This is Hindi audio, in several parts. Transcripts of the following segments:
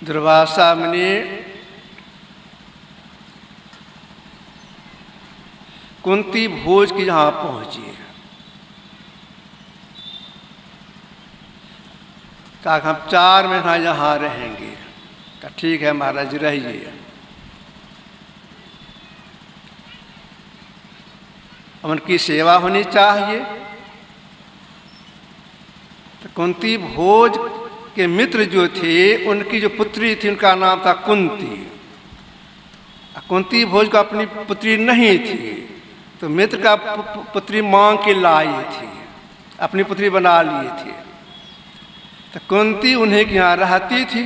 दुर्वासा मुनि कुंती भोज की जहाँ पहुँची, कहा हम 4 महीना यहाँ रहेंगे। कहा ठीक है महाराज रहिए। उनकी सेवा होनी चाहिए। तो कुंती भोज के मित्र जो थे, उनकी जो पुत्री थी उनका नाम था कुंती। कुंती भोज को अपनी पुत्री नहीं थी, तो मित्र का पुत्री मांग के लाई थी, अपनी पुत्री बना लिए थे। तो कुंती उन्हें के यहाँ रहती थी।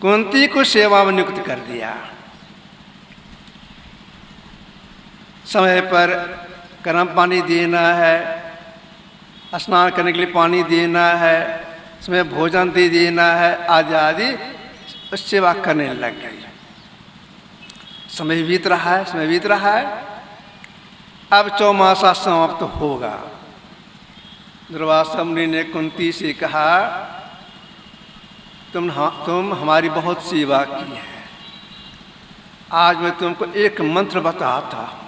कुंती को सेवा में नियुक्त कर दिया। समय पर गर्म पानी देना है, स्नान करने के लिए पानी देना है, समय भोजन दे देना है, आदि आदि सेवा करने लग गई। समय बीत रहा है, समय बीत रहा है। अब चौमासा समाप्त होगा। दुर्वासा मुनि ने कुंती से कहा तुम हमारी बहुत सेवा की है, आज मैं तुमको एक मंत्र बताता हूँ।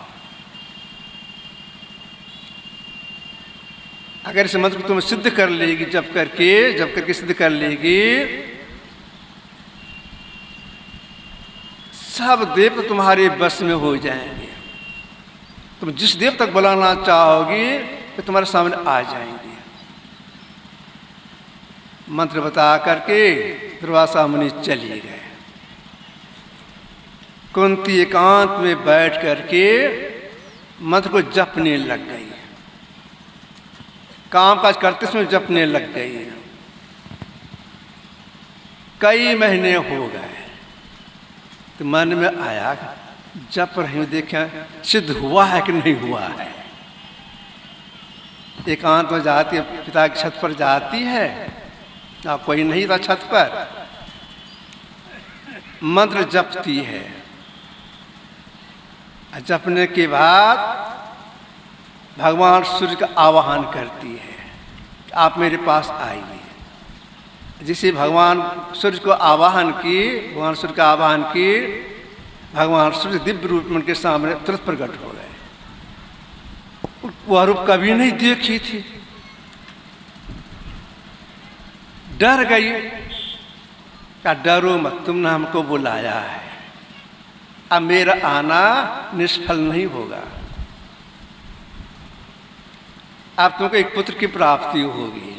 अगर इस मंत्र को तुम सिद्ध कर लेगी, जब करके सिद्ध कर लेगी, सब देवता तुम्हारे बस में हो जाएंगे। तुम जिस देव तक बुलाना चाहोगी तो तुम्हारे सामने आ जाएंगे। मंत्र बता करके दुर्वासा मुनि चले गए। कुंती एकांत में बैठ करके मंत्र को जपने लग गई। काम काज करते समय जपने लग गई। कई महीने हो गए तो मन में आया जप रही हूँ, देखें सिद्ध हुआ है कि नहीं हुआ है। एकांत में जाती है, पिता की छत पर जाती है, कोई नहीं था छत पर, मंत्र जपती है। जपने के बाद भगवान सूर्य का आवाहन करती है, आप मेरे पास आइए। जिसे भगवान सूर्य को आवाहन की, भगवान सूर्य का आवाहन की, भगवान सूर्य दिव्य रूप में उनके सामने तुरंत प्रकट हो गए। वह रूप कभी नहीं देखी थी। डर गई। क्या डरो मत, तुमने हमको बुलाया है, अब मेरा आना निष्फल नहीं होगा। अब तुमको एक पुत्र की प्राप्ति होगी।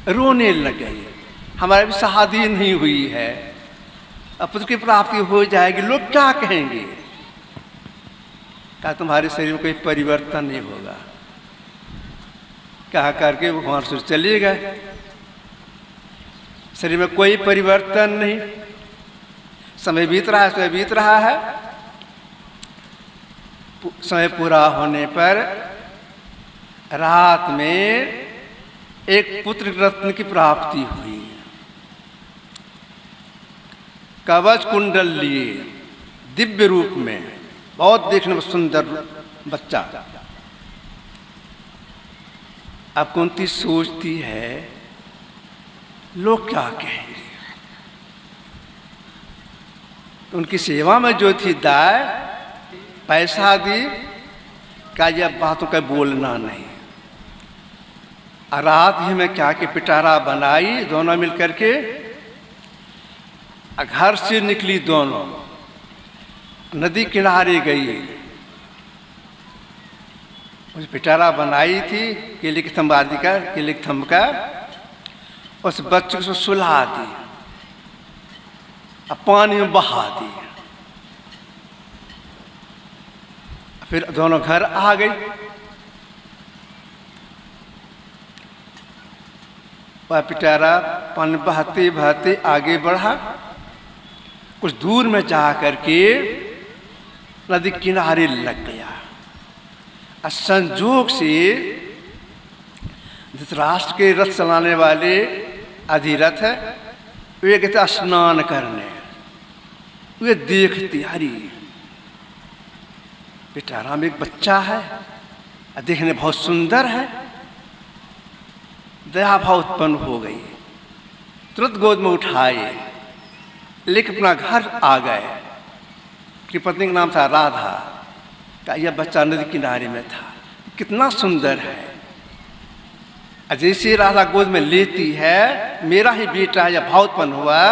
रोने लग गई। हमारी भी शादी नहीं हुई है, अब पुत्र की प्राप्ति हो जाएगी, लोग क्या कहेंगे। क्या तुम्हारे शरीर में कोई परिवर्तन नहीं होगा। कहा करके भगवान सूर्य चले गए। शरीर में कोई परिवर्तन नहीं। समय बीत रहा है, समय बीत रहा है। समय पूरा होने पर रात में एक पुत्र रत्न की प्राप्ति हुई। कवच कुंडल लिए, दिव्य रूप में, बहुत देखने में सुंदर बच्चा। अब कुंती सोचती है लोग क्या कहेंगे। उनकी सेवा में जो थी दाय, पैसा दी, क्या यह बातों का बोलना नहीं। रात ही में क्या कि पिटारा बनाई, दोनों मिलकर के घर से निकली, दोनों नदी किनारे गई। उस पिटारा बनाई थी केले की थंब आदि का, केले की थंब का, उस बच्चे को सुला दी, अब पानी में बहा दी। फिर दोनों घर आ गई। वह पिटारा पानी बहाते बहाते आगे बढ़ा। कुछ दूर में जा करके नदी किनारे लग गया। संजोग से धृतराष्ट्र के रथ चलाने वाले अधिरथ वे गए थे स्नान करने। वे देखते हरी पिटारा में एक बच्चा है, देखने बहुत सुंदर है। दया भाव उत्पन्न हो गई। तुरंत गोद में उठाए, लेकर अपना घर आ गए। कि पत्नी का नाम था राधा। का यह बच्चा नदी किनारे में था, कितना सुंदर है। जैसे राधा गोद में लेती है, मेरा ही बेटा या भाव उत्पन्न हुआ,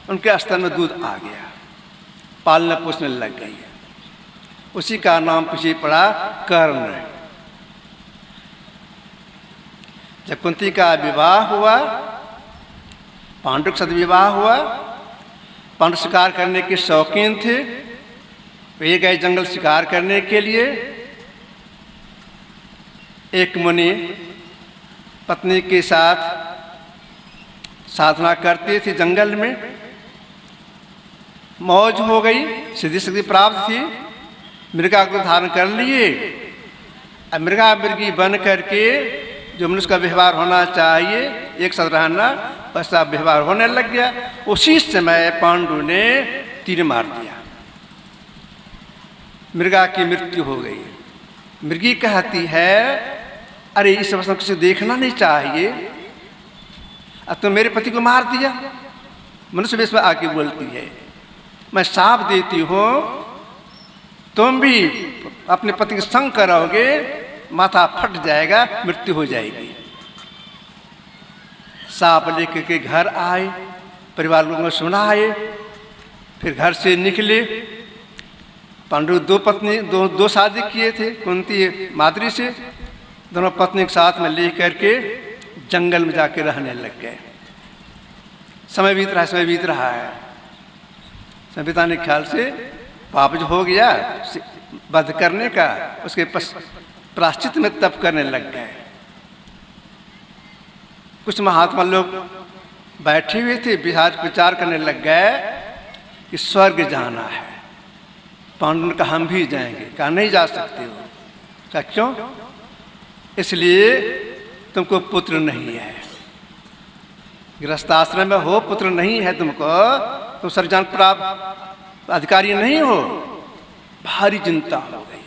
उनके स्तन में दूध आ गया, पालने पोसने लग गई। उसी का नाम पीछे पड़ा कर्ण। जब कुंती का विवाह हुआ, पांडु के साथ विवाह हुआ, पांडु शिकार करने के शौकीन थे, वे गए जंगल शिकार करने के लिए। एक मुनि पत्नी के साथ साधना करते थे जंगल में, मौज हो गई, सिद्धि सिद्धि प्राप्त थी, मृगा को धारण कर लिए। अब मृगा मृगी बन करके जो मनुष्य का व्यवहार होना चाहिए, एक साथ रहना, वैसा व्यवहार होने लग गया। उसी समय पांडु ने तीर मार दिया, मृगा की मृत्यु हो गई। मृगी कहती है, अरे इस अवस्था में किसी देखना नहीं चाहिए, अब तो मेरे पति को मार दिया। मनुष्य वेश में आके बोलती है, मैं शाप देती हूँ, तुम भी अपने पति के संग करोगे, माथा फट जाएगा, मृत्यु हो जाएगी। सांप लेकर के घर आए, परिवार लोगों को सुनाए, फिर घर से निकले। पांडु दो शादी किए थे, कुंती माद्री से। दोनों पत्नी के साथ में ले करके जंगल में जाके रहने लग गए। समय बीत रहा है। समय बिताने के ख्याल से पाप जो हो गया वध करने का, उसके प्राश्चित में तप करने लग गए। कुछ महात्मा लोग बैठे हुए थे, विचार करने लग गए कि स्वर्ग जाना है। पांडु ने कहा हम भी जाएंगे। कहा नहीं जा सकते हो। कहा क्यों? इसलिए तुमको पुत्र नहीं है, गृहस्थाश्रम में हो, पुत्र नहीं है तुमको, तुम सर्वज्ञान प्राप्त अधिकारी नहीं हो। भारी चिंता हो गई,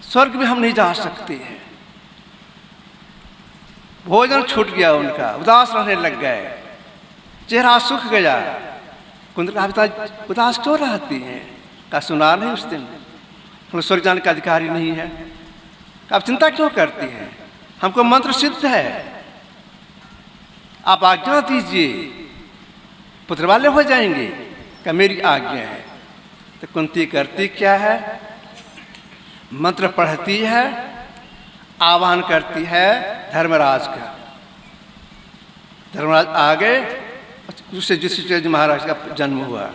स्वर्ग में हम नहीं जा सकते हैं। भोजन छूट गया उनका, उदास रहने लग गए, चेहरा सूख गया। कुंती कहा उदास क्यों रहती हैं? कहा सुना नहीं उस दिन, हम स्वर्ग जाने का अधिकारी नहीं है। आप चिंता क्यों करती हैं? हमको मंत्र सिद्ध है, आप आज्ञा दीजिए, पुत्र वाले हो जाएंगे। क्या मेरी आज्ञा है। तो कुंती करती क्या है? मंत्र पढ़ती है, आह्वान करती है धर्मराज का। धर्मराज आ गए, उससे युधिष्ठिर महाराज का जन्म हुआ।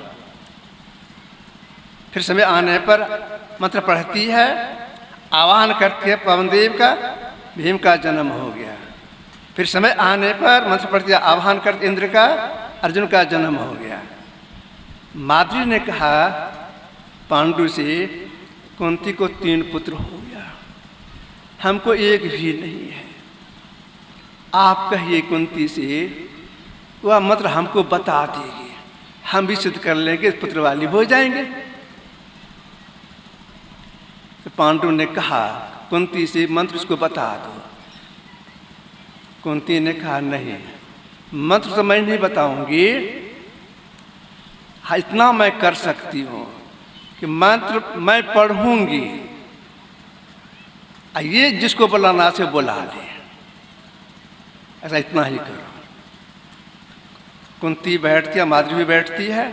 फिर समय आने पर मंत्र पढ़ती है, आह्वान करती है पवनदेव का, भीम का जन्म हो गया। फिर समय आने पर मंत्र पढ़ती है, आह्वान करती इंद्र का, अर्जुन का जन्म हो गया। माद्री ने कहा पांडु से, कुंती को 3 पुत्र हो गया, हमको एक भी नहीं है। आप कहिए कुंती से, वह मंत्र हमको बता देगी, हम भी सिद्ध कर लेंगे, पुत्र वाली हो जाएंगे। तो पांडु ने कहा कुंती से, मंत्र उसको बता दो। कुंती ने कहा नहीं, मंत्र तो मैं नहीं बताऊंगी, हाँ इतना मैं कर सकती हूँ कि मंत्र मैं पढ़ूंगी, ये जिसको बुलाना से बुला ले, ऐसा इतना ही करो। कुंती बैठती है, माद्री भी बैठती है,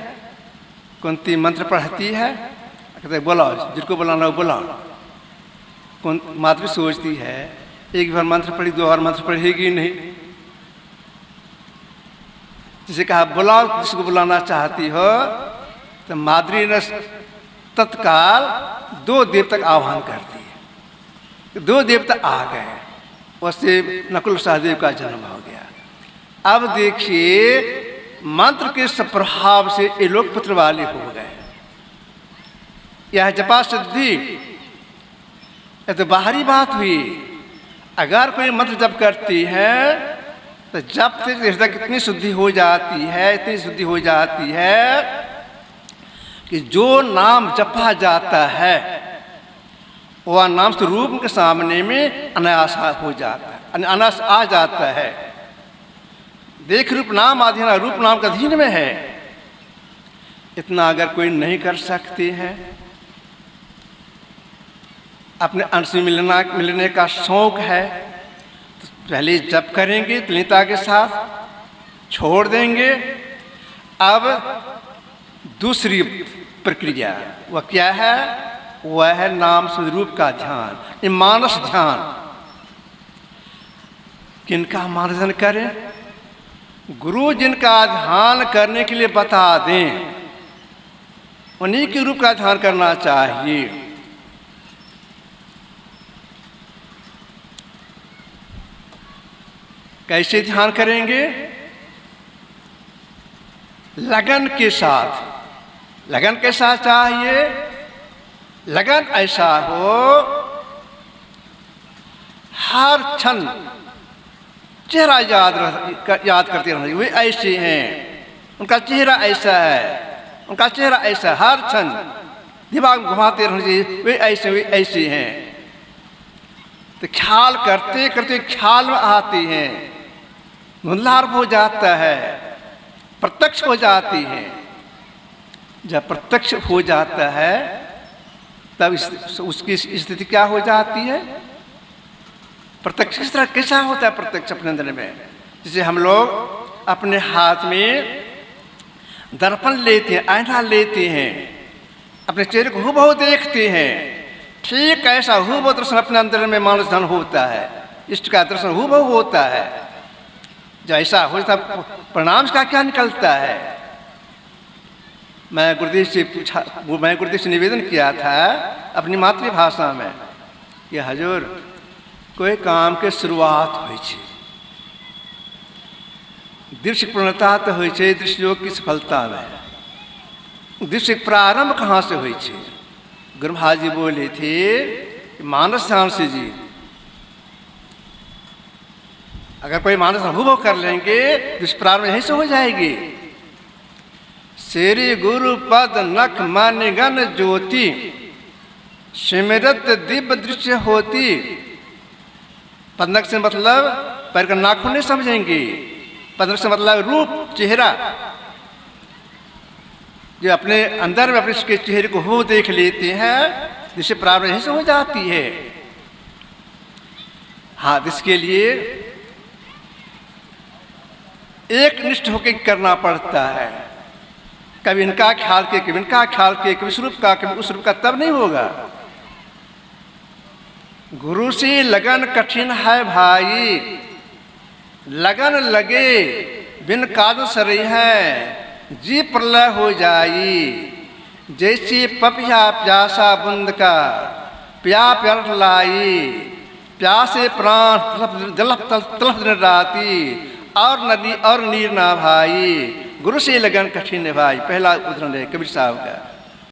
कुंती मंत्र पढ़ती है, कहते बुलाओ, जिसको बुलाना हो बुलाओ। माद्री सोचती है एक बार मंत्र पढ़ी, 2 बार मंत्र पढ़ेगी नहीं। जिसे कहा बुलाओ, जिसको बुलाना चाहती हो, तो माद्री ने तत्काल 2 देवता का आह्वान कर दिए। 2 देवता आ गए, उससे नकुल सहदेव का जन्म हो गया। अब देखिए मंत्र के प्रभाव से ये लोग पुत्र वाले हो गए। यह जपा सिद्धि, यह तो बाहरी बात हुई। अगर कोई मंत्र जप करती है तो जप से हृदय कितनी शुद्धि हो जाती है, इतनी शुद्धि हो जाती है कि जो नाम जपा जाता है वह नाम स्वरूप के सामने में अनायास हो जाता है, अनायास आ जाता है। देख रूप नाम अधीन, रूप नाम का अधीन में है। इतना अगर कोई नहीं कर सकते हैं, अपने अंश में मिलने का शौक है, तो पहले जप करेंगे तल्लीनता के साथ, छोड़ देंगे। अब दूसरी प्रक्रिया वह क्या है? वह है नाम स्वरूप का ध्यान, ये मानस ध्यान। किनका मानस ध्यान करें? गुरु जिनका ध्यान करने के लिए बता दें, उन्हीं के रूप का ध्यान करना चाहिए। कैसे ध्यान करेंगे? लगन के साथ। लगन कैसा चाहिए? लगन ऐसा हो हर क्षण चेहरा याद करते रहना। वे ऐसे हैं, उनका चेहरा ऐसा है, उनका चेहरा ऐसा, हर क्षण दिमाग घुमाते रहना चाहिए, वे ऐसे हैं। तो ख्याल करते करते ख्याल में आते हैं, धुंधलार हो जाता है, प्रत्यक्ष हो जाती है। जब प्रत्यक्ष हो जाता है तब उसकी स्थिति क्या हो जाती है? प्रत्यक्ष किस तरह कैसा होता है? प्रत्यक्ष अपने अंदर में, जैसे हम लोग अपने हाथ में दर्पण लेते हैं, आईना लेते हैं, अपने चेहरे को हूबहू देखते हैं, ठीक ऐसा हूबहू दर्शन अपने अंदर में मानस ध्यान होता है, इष्ट का दर्शन हूबहू होता है। जैसा होता परिणाम का क्या निकलता है? मैं गुरुदेव से निवेदन किया था अपनी मातृभाषा में कि हजूर, कोई काम के शुरुआत होइ छै, दृश्य पूर्णता तो होइ छै दृश्य योग की सफलता में। दृश्य प्रारंभ कहाँ से होइ छै? गुरु महाराज जी बोले थे मानस ध्यान से जी। अगर कोई मानस अनुभव कर लेंगे दृश्य प्रारंभ यहीं से हो जाएगी। श्री गुरु पद नख मन गण ज्योति, सिमरत दिव्य दृश्य होती। पदनख से मतलब पैर का नाखून नहीं समझेंगे, पदनख से मतलब रूप, चेहरा। जो अपने अंदर में अपने चेहरे को हो देख लेते हैं, जिससे प्रारंभ यहीं से हो जाती है। हाँ, इसके लिए एक निष्ठ होकर करना पड़ता है। कभी इनका ख्याल किए, कभी इनका ख्याल किए, कभी उस रूप का, कभी उस रूप का, तब नहीं होगा। गुरु से लगन कठिन है भाई, लगन लगे बिन काज सरी है, जी प्रलय हो जाई। जैसे पपिया प्यासा बुंद का प्या प्यार लाई, प्यासे प्राण तलप दिन राती, और नदी और नीर ना भाई। गुरु से लगन कठिन है भाई, पहला उदाहरण है कबीर साहब का।